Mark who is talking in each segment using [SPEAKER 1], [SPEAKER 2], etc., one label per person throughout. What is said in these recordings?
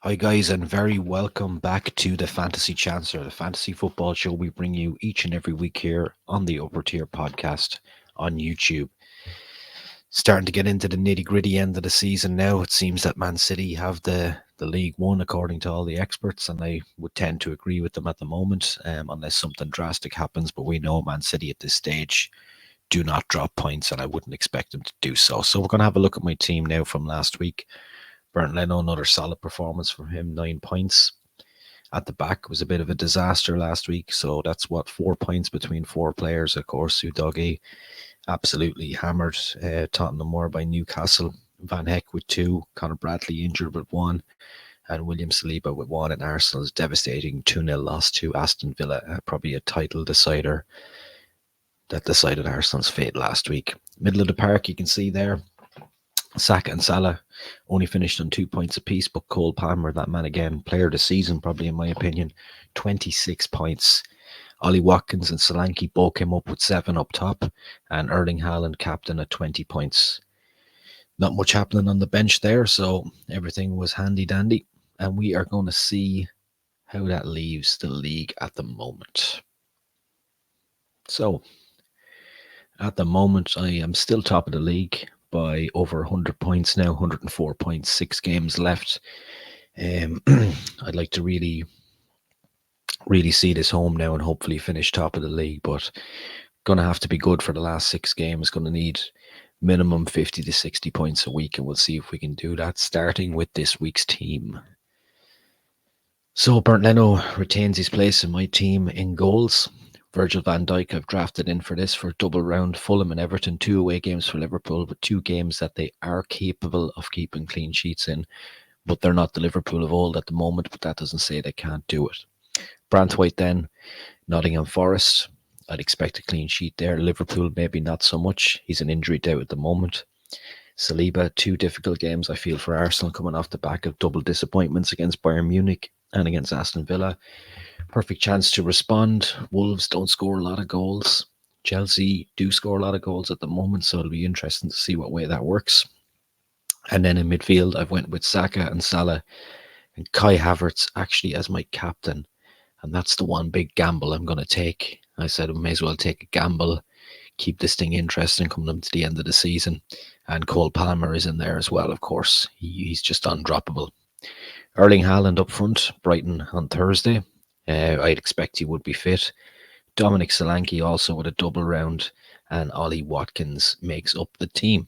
[SPEAKER 1] Hi, guys, and very welcome back to the Fantasy Chancellor, the fantasy football show we bring you each and every week here on the Upper Tier podcast on YouTube. Starting to get into the nitty gritty end of the season now. It seems that Man City have the League One, according to all the experts, and I would tend to agree with them at the moment, unless something drastic happens. But we know Man City at this stage do not drop points, and I wouldn't expect them to do so. So we're going to have a look at my team now from last week. Bernd Leno, another solid performance from him, 9 points. At the back was a bit of a disaster last week, so that's 4 points between four players. Of course, Udogi absolutely hammered Tottenham more by Newcastle. Van Heck with two, Conor Bradley injured with one, and William Saliba with one. And Arsenal's devastating 2-0 loss to Aston Villa, probably a title decider that decided Arsenal's fate last week. Middle of the park, you can see there, Saka and Salah only finished on 2 points apiece, but Cole Palmer, that man again, player of the season, probably in my opinion, 26 points. Ollie Watkins and Solanke both came up with 7 up top, and Erling Haaland captain at 20 points. Not much happening on the bench there, so everything was handy dandy, and we are going to see how that leaves the league at the moment. So, at the moment, I am still top of the league by over 100 points now, 104 points, 6 games left. I'd like to really see this home now and hopefully finish top of the league, but going to have to be good for the last 6 games. Going to need minimum 50 to 60 points a week, and we'll see if we can do that, starting with this week's team. So Bernd Leno retains his place in my team in goals. Virgil van Dijk I've drafted in for this for double round. Fulham and Everton, 2 away games for Liverpool, but 2 games that they are capable of keeping clean sheets in. But they're not the Liverpool of old at the moment, but that doesn't say they can't do it. Branthwaite then, Nottingham Forest. I'd expect a clean sheet there. Liverpool, maybe not so much. He's an injury doubt at the moment. Saliba, 2 difficult games I feel for Arsenal, coming off the back of double disappointments against Bayern Munich and against Aston Villa. Perfect chance to respond. Wolves don't score a lot of goals. Chelsea do score a lot of goals at the moment, so it'll be interesting to see what way that works. And then in midfield, I've went with Saka and Salah and Kai Havertz actually as my captain. And that's the one big gamble I'm going to take. I said I may as well take a gamble, keep this thing interesting coming to the end of the season. And Cole Palmer is in there as well, of course. He's just undroppable. Erling Haaland up front, Brighton on Thursday. I'd expect he would be fit. Dominic Solanke also with a double round, and Ollie Watkins makes up the team.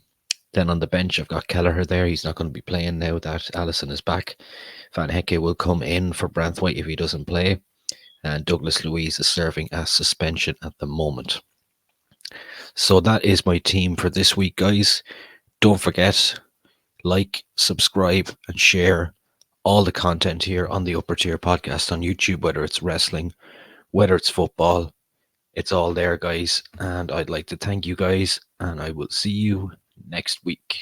[SPEAKER 1] Then on the bench, I've got Kelleher there. He's not going to be playing now that Alisson is back. Van Hecke will come in for Branthwaite if he doesn't play. And Douglas Luiz is serving as suspension at the moment. So that is my team for this week, guys. Don't forget, like, subscribe, and share all the content here on the Upper Tier podcast on YouTube, whether it's wrestling, whether it's football. It's all there, guys. And I'd like to thank you guys, and I will see you next week.